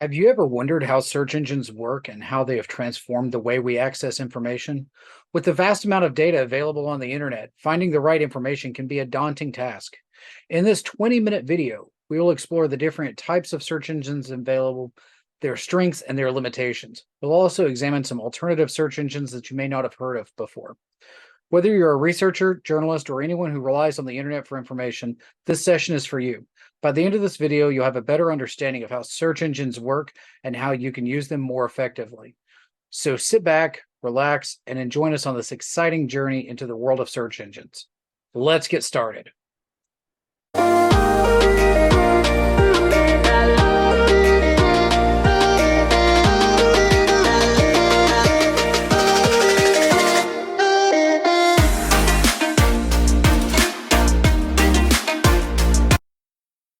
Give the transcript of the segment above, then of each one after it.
Have you ever wondered how search engines work and how they have transformed the way we access information? With the vast amount of data available on the internet, finding the right information can be a daunting task. In this 20-minute video, we will explore the different types of search engines available, their strengths, and their limitations. We'll also examine some alternative search engines that you may not have heard of before. Whether you're a researcher, journalist, or anyone who relies on the internet for information, this session is for you. By the end of this video, you'll have a better understanding of how search engines work and how you can use them more effectively. So sit back, relax, and join us on this exciting journey into the world of search engines. Let's get started.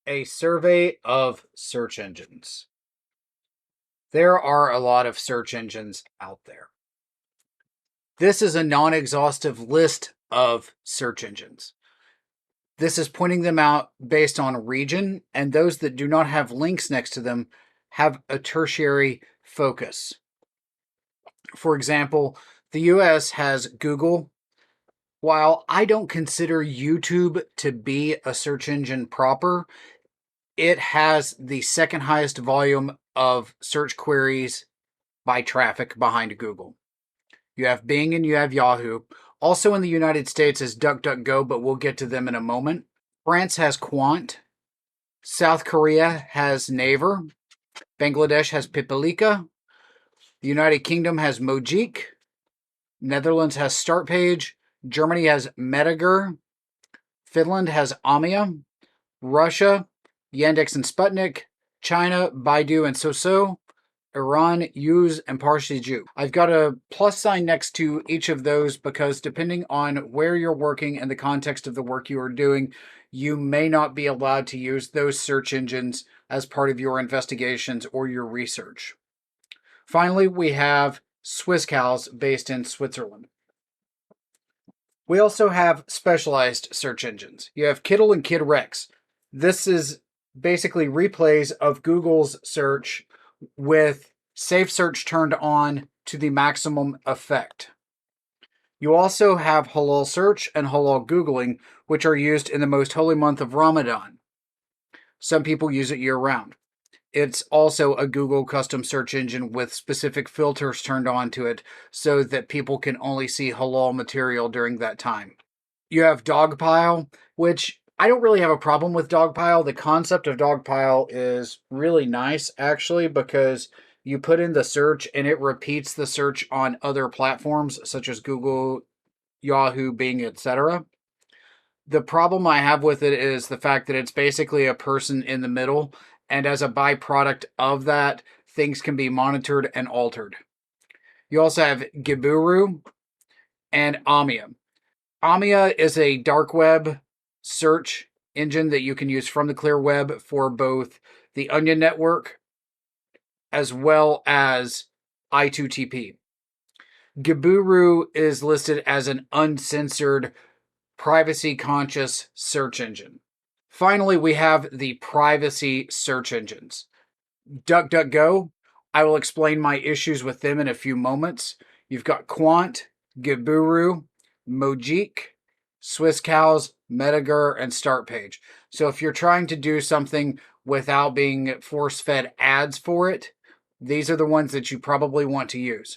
A survey of search engines. There are a lot of search engines out there. This is a non-exhaustive list of search engines. This is pointing them out based on region, and those that do not have links next to them have a tertiary focus. For example, the US has Google. While I don't consider YouTube to be a search engine proper, it has the second highest volume of search queries by traffic behind Google. You have Bing and you have Yahoo. Also in the United States is DuckDuckGo, but we'll get to them in a moment. France has Quant. South Korea has Naver. Bangladesh has Pipalika. The United Kingdom has Mojik. Netherlands has Startpage. Germany has Metager. Finland has Omia. Russia, Yandex and Sputnik. China, Baidu and Soso. Iran, Use, and Parsi-Ju. I've got a plus sign next to each of those because depending on where you're working and the context of the work you are doing, you may not be allowed to use those search engines as part of your investigations or your research. Finally, we have Swisscows based in Switzerland. We also have specialized search engines. You have Kiddle and KidRex. This is basically replays of Google's search with safe search turned on to the maximum effect. You also have halal search and halal Googling, which are used in the most holy month of Ramadan. Some people use it year-round. It's also a Google custom search engine with specific filters turned on to it so that people can only see halal material during that time. You have Dogpile, which I don't really have a problem with Dogpile. The concept of Dogpile is really nice, actually, because you put in the search and it repeats the search on other platforms such as Google, Yahoo, Bing, etc. The problem I have with it is the fact that it's basically a person in the middle, and as a byproduct of that, things can be monitored and altered. You also have Giburu and Omia. Omia is a dark web search engine that you can use from the clear web for both the Onion network as well as I2TP. Giburu is listed as an uncensored, privacy-conscious search engine. Finally, we have the privacy search engines. DuckDuckGo, I will explain my issues with them in a few moments. You've got Quant, Giburu, Mojik, Swisscows, Metager, and Startpage. So if you're trying to do something without being force-fed ads for it, these are the ones that you probably want to use.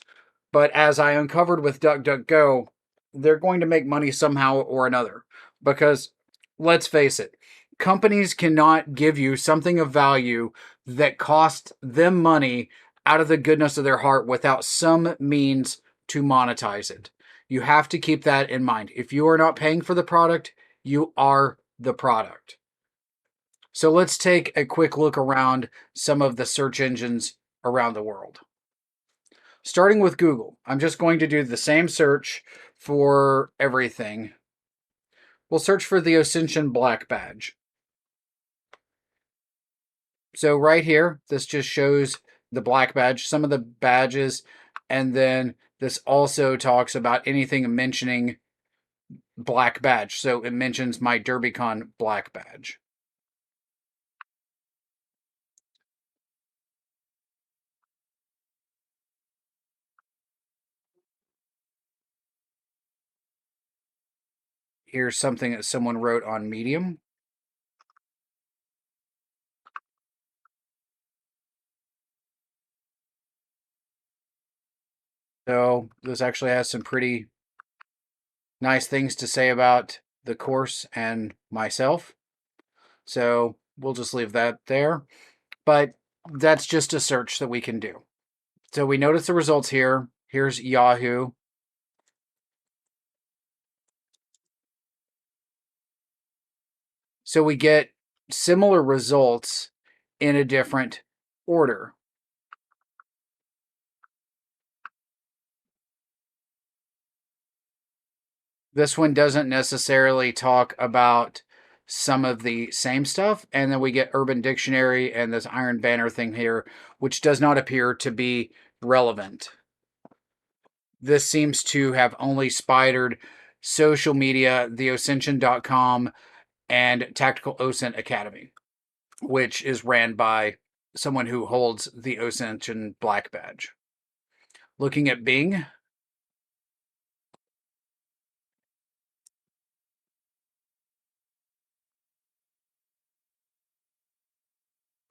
But as I uncovered with DuckDuckGo, they're going to make money somehow or another. Because, let's face it, companies cannot give you something of value that costs them money out of the goodness of their heart without some means to monetize it. You have to keep that in mind. If you are not paying for the product, you are the product. So let's take a quick look around some of the search engines around the world. Starting with Google, I'm just going to do the same search for everything. We'll search for the OSINTion black badge. So right here, this just shows the black badge, some of the badges, and then this also talks about anything mentioning black badge. So it mentions my DerbyCon black badge. Here's something that someone wrote on Medium. So this actually has some pretty nice things to say about the course and myself. So we'll just leave that there. But that's just a search that we can do. So we notice the results here. Here's Yahoo. So we get similar results in a different order. This one doesn't necessarily talk about some of the same stuff. And then we get Urban Dictionary and this Iron Banner thing here, which does not appear to be relevant. This seems to have only spidered social media, the OSINTion.com, and Tactical OSINT Academy, which is ran by someone who holds the OSINTion Black Badge. Looking at Bing,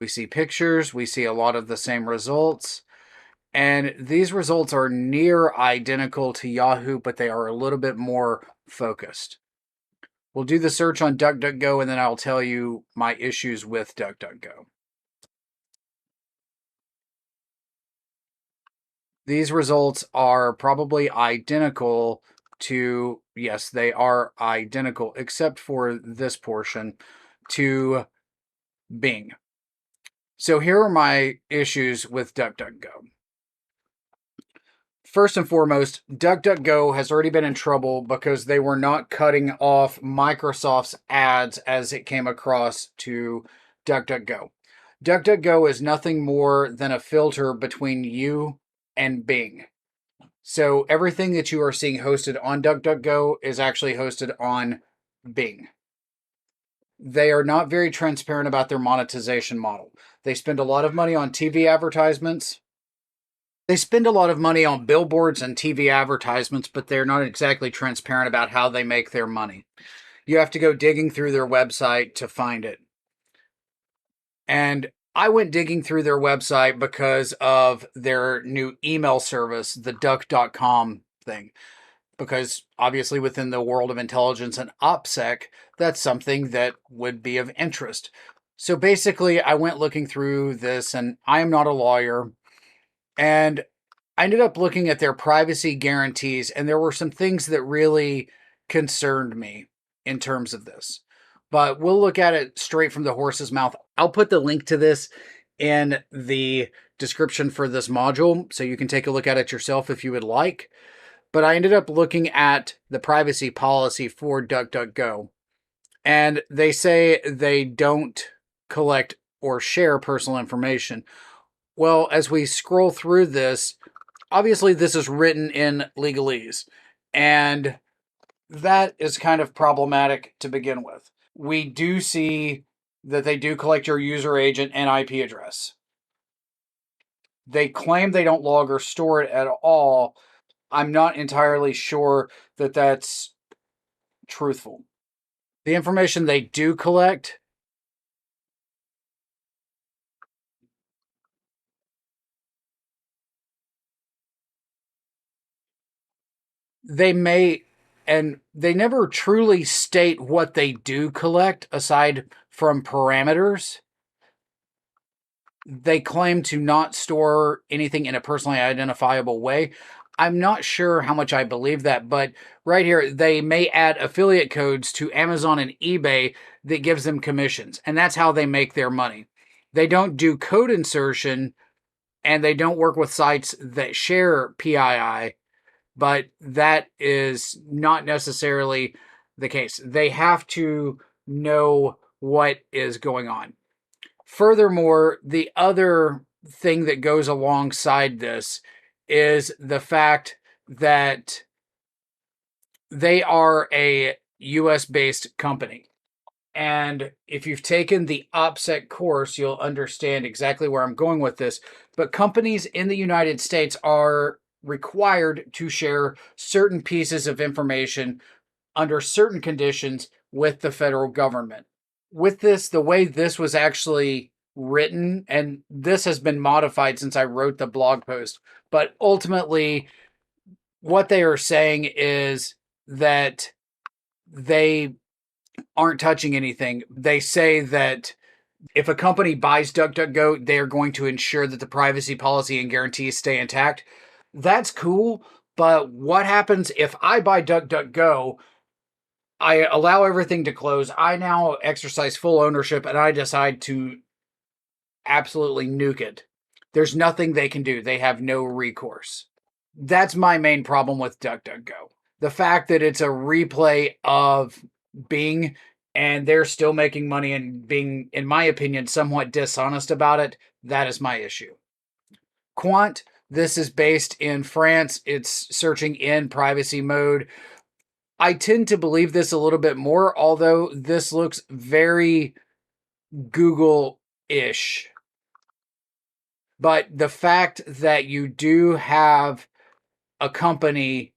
we see pictures, we see a lot of the same results, and these results are near identical to Yahoo, but they are a little bit more focused. We'll do the search on DuckDuckGo, and then I'll tell you my issues with DuckDuckGo. These results are probably identical to, yes, they are identical, except for this portion, to Bing. So here are my issues with DuckDuckGo. First and foremost, DuckDuckGo has already been in trouble because they were not cutting off Microsoft's ads as it came across to DuckDuckGo. DuckDuckGo is nothing more than a filter between you and Bing. So everything that you are seeing hosted on DuckDuckGo is actually hosted on Bing. They are not very transparent about their monetization model. They spend a lot of money on TV advertisements. They spend a lot of money on billboards and TV advertisements, but they're not exactly transparent about how they make their money. You have to go digging through their website to find it. And I went digging through their website because of their new email service, the duck.com thing. Because obviously within the world of intelligence and OPSEC, that's something that would be of interest. So basically, I went looking through this, and I am not a lawyer. And I ended up looking at their privacy guarantees, and there were some things that really concerned me in terms of this. But we'll look at it straight from the horse's mouth. I'll put the link to this in the description for this module, so you can take a look at it yourself if you would like. But I ended up looking at the privacy policy for DuckDuckGo, and they say they don't collect or share personal information. Well, as we scroll through this, obviously this is written in legalese, and that is kind of problematic to begin with. We do see that they do collect your user agent and IP address. They claim they don't log or store it at all. I'm not entirely sure that that's truthful. The information they do collect, they may, and they never truly state what they do collect aside from parameters. They claim to not store anything in a personally identifiable way. I'm not sure how much I believe that, but right here, they may add affiliate codes to Amazon and eBay that gives them commissions, and that's how they make their money. They don't do code insertion, and they don't work with sites that share PII, but that is not necessarily the case. They have to know what is going on. Furthermore, the other thing that goes alongside this is the fact that they are a US based company. And if you've taken the OPSEC course, you'll understand exactly where I'm going with this. But companies in the United States are required to share certain pieces of information under certain conditions with the federal government. With this, the way this was actually written, and this has been modified since I wrote the blog post, but ultimately, what they are saying is that they aren't touching anything. They say that if a company buys DuckDuckGo, they are going to ensure that the privacy policy and guarantees stay intact. That's cool, but what happens if I buy DuckDuckGo, I allow everything to close, I now exercise full ownership, and I decide to absolutely nuke it? There's nothing they can do. They have no recourse. That's my main problem with DuckDuckGo. The fact that it's a replay of Bing and they're still making money and being, in my opinion, somewhat dishonest about it, that is my issue. Quant, this is based in France. It's searching in privacy mode. I tend to believe this a little bit more, although this looks very Google-ish. But the fact that you do have a company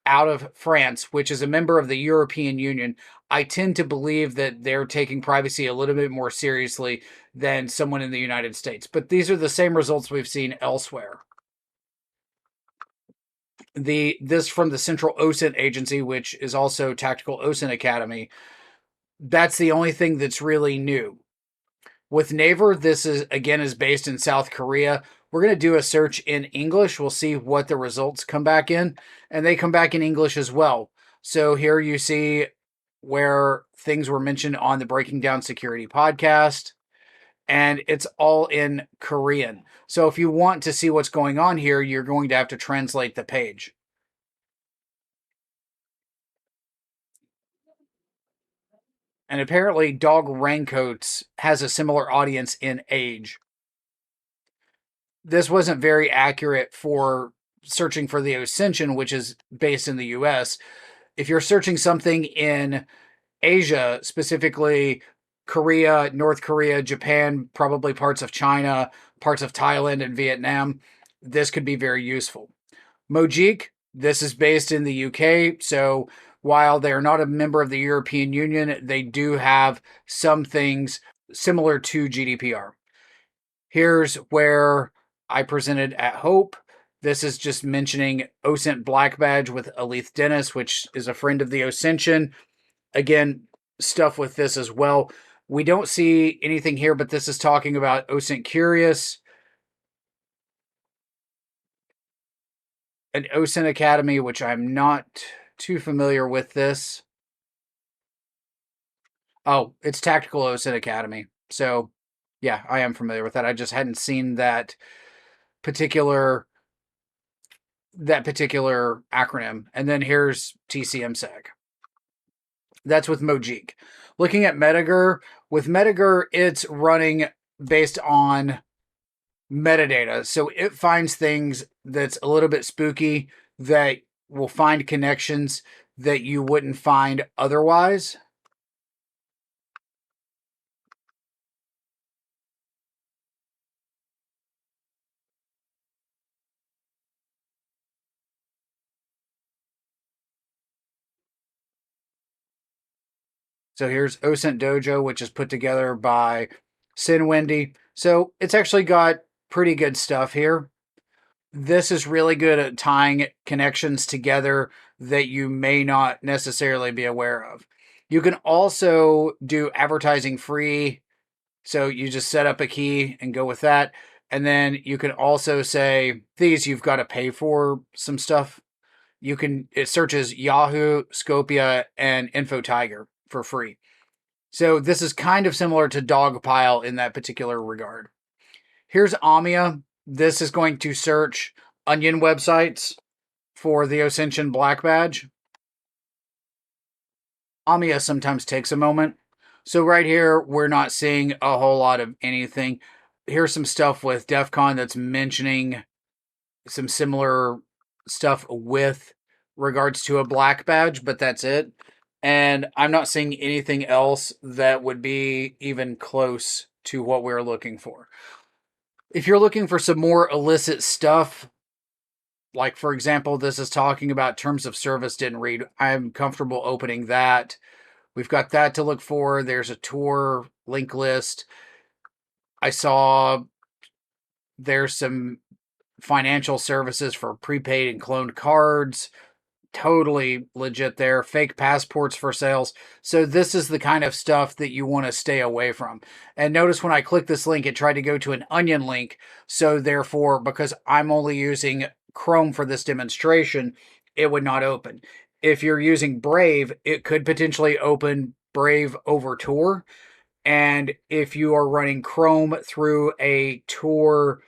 out of France, which is a member of the European Union, I tend to believe that they're taking privacy a little bit more seriously than someone in the United States. But these are the same results we've seen elsewhere. This from the Central OSINT Agency, which is also Tactical OSINT Academy. That's the only thing that's really new. With Naver, this is based in South Korea. We're going to do a search in English. We'll see what the results come back in, and they come back in English as well. So here you see where things were mentioned on the Breaking Down Security podcast, and it's all in Korean. So if you want to see what's going on here, you're going to have to translate the page. And apparently Dog Raincoats has a similar audience in age. This wasn't very accurate for searching for the OSINTion, which is based in the US. If you're searching something in Asia, specifically Korea, North Korea, Japan, probably parts of China, parts of Thailand and Vietnam, this could be very useful. Mojik, this is based in the UK, so while they're not a member of the European Union, they do have some things similar to GDPR. Here's where I presented at Hope. This is just mentioning OSINT Black Badge with Aleth Dennis, which is a friend of the OSINTion. Again, stuff with this as well. We don't see anything here, but this is talking about OSINT Curious, an OSINT Academy, which I'm not too familiar with this. Oh, it's Tactical OSINT Academy. So, yeah, I am familiar with that. I just hadn't seen that particular acronym. And then here's TCMSEC. That's with Mojik. Looking at Metager, with Metager, it's running based on metadata. So it finds things that's a little bit spooky, that will find connections that you wouldn't find otherwise. So here's OSINT Dojo, which is put together by Sin Wendy. So it's actually got pretty good stuff here. This is really good at tying connections together that you may not necessarily be aware of. You can also do advertising free. So you just set up a key and go with that. And then you can also say, these you've got to pay for some stuff. It searches Yahoo, Scopia, and InfoTiger for free. So this is kind of similar to Dogpile in that particular regard. Here's Amia. This is going to search onion websites for the OSINTion Black Badge. Amia sometimes takes a moment. So right here, we're not seeing a whole lot of anything. Here's some stuff with DEF CON that's mentioning some similar stuff with regards to a black badge, but that's it. And I'm not seeing anything else that would be even close to what we're looking for. If you're looking for some more illicit stuff, Like, for example, this is talking about terms of service didn't read. I'm comfortable opening that. We've got that to look for. There's a tour link list. I saw there's some financial services for prepaid and cloned cards. Totally legit there. Fake passports for sales. So this is the kind of stuff that you want to stay away from. And notice when I click this link, it tried to go to an onion link. So therefore, because I'm only using Chrome for this demonstration, it would not open. If you're using Brave, it could potentially open Brave over Tor. And if you are running Chrome through a Tor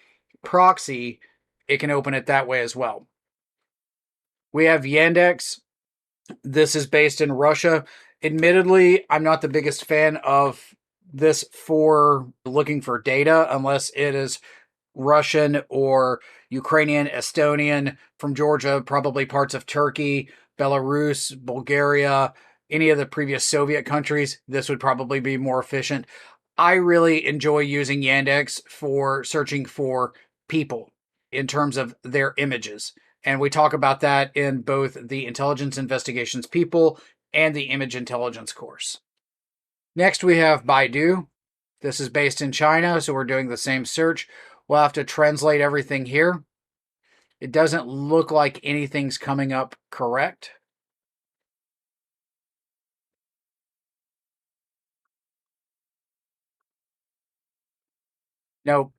proxy, it can open it that way as well. We have Yandex. This is based in Russia. Admittedly, I'm not the biggest fan of this for looking for data unless it is Russian or Ukrainian, Estonian, from Georgia, probably parts of Turkey, Belarus, Bulgaria, any of the previous Soviet countries. This would probably be more efficient. I really enjoy using Yandex for searching for people in terms of their images. And we talk about that in both the Intelligence Investigations People and the Image Intelligence course. Next, we have Baidu. This is based in China, so we're doing the same search. We'll have to translate everything here. It doesn't look like anything's coming up correct. Nope.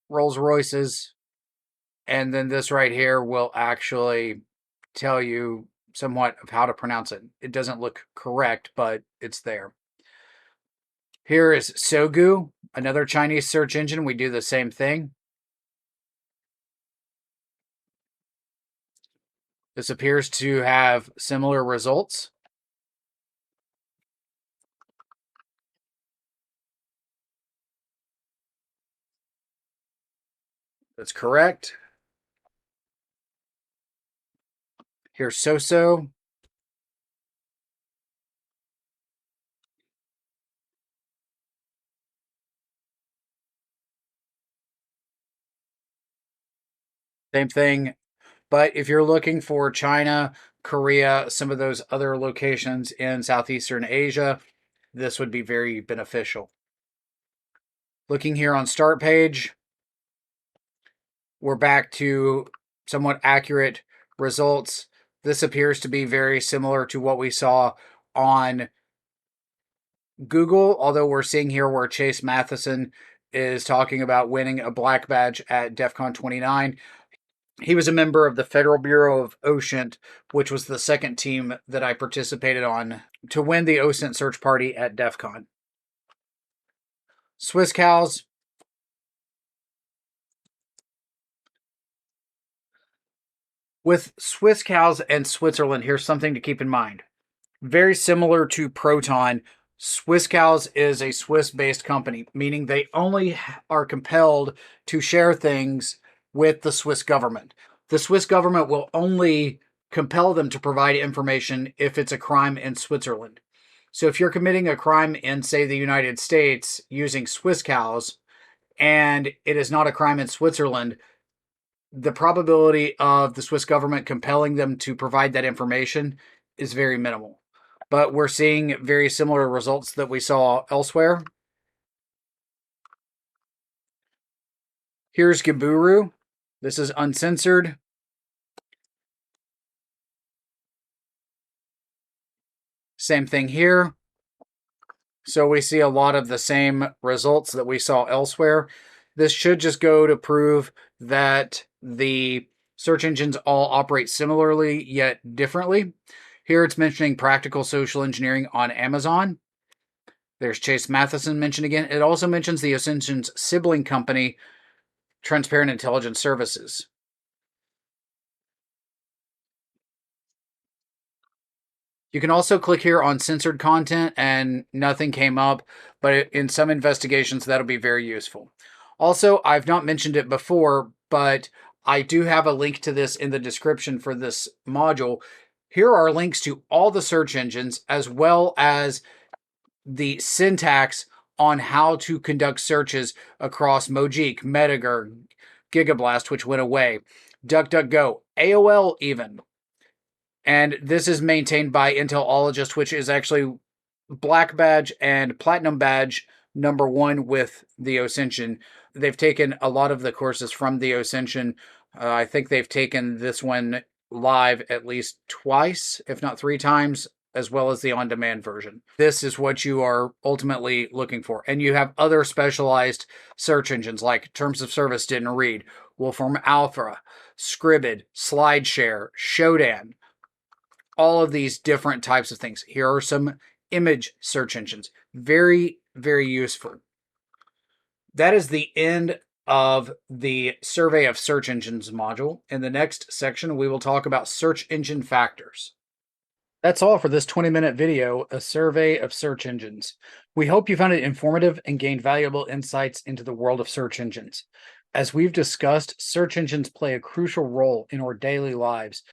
Rolls Royces. And then this right here will actually tell you somewhat of how to pronounce it. It doesn't look correct, but it's there. Here is Sogu, another Chinese search engine. We do the same thing. This appears to have similar results. That's correct. Here's Soso. Same thing. But if you're looking for China, Korea, some of those other locations in Southeastern Asia, this would be very beneficial. Looking here on start page, we're back to somewhat accurate results. This appears to be very similar to what we saw on Google, although we're seeing here where Chase Matheson is talking about winning a black badge at DEF CON 29. He was a member of the Federal Bureau of OSINT, which was the second team that I participated on to win the OSINT search party at DEF CON. Swiss cows. With Swiss cows and Switzerland, here's something to keep in mind. Very similar to Proton, Swiss Cows is a Swiss-based company, meaning they only are compelled to share things with the Swiss government. The Swiss government will only compel them to provide information if it's a crime in Switzerland. So if you're committing a crime in, say, the United States using Swiss cows, and it is not a crime in Switzerland, the probability of the Swiss government compelling them to provide that information is very minimal. But we're seeing very similar results that we saw elsewhere. Here's Gaburu. This is uncensored. Same thing here. So we see a lot of the same results that we saw elsewhere. This should just go to prove that the search engines all operate similarly yet differently. Here it's mentioning practical social engineering on Amazon. There's Chase Matheson mentioned again. It also mentions the OSINTion's sibling company, Transparent Intelligence Services. You can also click here on censored content and nothing came up, but in some investigations that'll be very useful. Also, I've not mentioned it before, but I do have a link to this in the description for this module. Here are links to all the search engines as well as the syntax on how to conduct searches across Mojik, Metager, Gigablast, which went away. DuckDuckGo, AOL even. And this is maintained by Intelologist, which is actually Black Badge and Platinum Badge #1 with the OSINTion. They've taken a lot of the courses from the OSINTion. I think they've taken this one live at least twice, if not 3 times, as well as the on-demand version. This is what you are ultimately looking for. And you have other specialized search engines like Terms of Service Didn't Read, Wolfram Alpha, Scribd, SlideShare, Shodan, all of these different types of things. Here are some image search engines. Very, very useful. That is the end of the survey of search engines module. In the next section, we will talk about search engine factors. That's all for this 20-minute video, a survey of search engines. We hope you found it informative and gained valuable insights into the world of search engines. As we've discussed, search engines play a crucial role in our daily lives,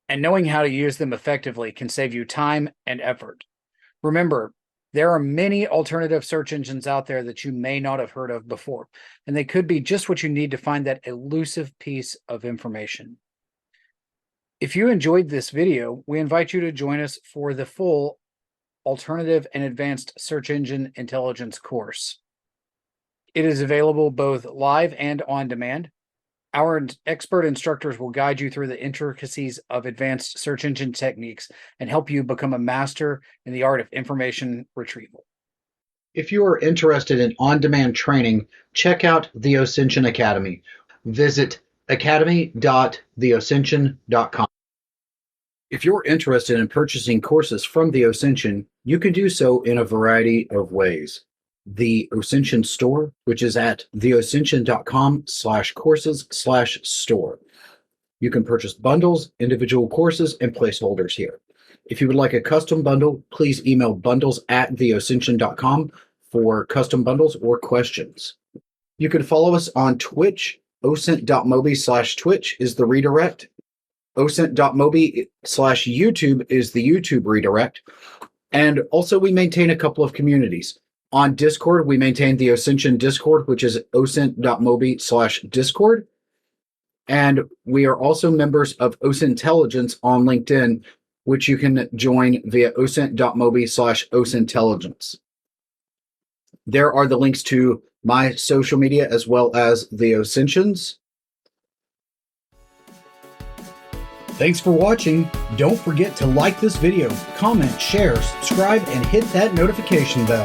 and knowing how to use them effectively can save you time and effort. Remember, there are many alternative search engines out there that you may not have heard of before, and they could be just what you need to find that elusive piece of information. If you enjoyed this video, we invite you to join us for the full Alternative and Advanced Search Engine Intelligence course. It is available both live and on demand. Our expert instructors will guide you through the intricacies of advanced search engine techniques and help you become a master in the art of information retrieval. If you are interested in on-demand training, check out the OSINTion Academy. Visit academy.theosintion.com. If you're interested in purchasing courses from the OSINTion, you can do so in a variety of ways. The OSINTion store, which is at theosintion.com/courses/store. You can purchase bundles, individual courses, and placeholders here. If you would like a custom bundle, please email bundles@theosintion.com for custom bundles or questions. You can follow us on Twitch. osint.mobi/Twitch is the redirect. osint.mobi/YouTube is the YouTube redirect. And also we maintain a couple of communities. On Discord, we maintain the OSINTion Discord, which is osint.mobi/Discord. And we are also members of OSINtelligence on LinkedIn, which you can join via osint.mobi/OSINtelligence. There are the links to my social media as well as the OSINTion's. Thanks for watching. Don't forget to like this video, comment, share, subscribe, and hit that notification bell.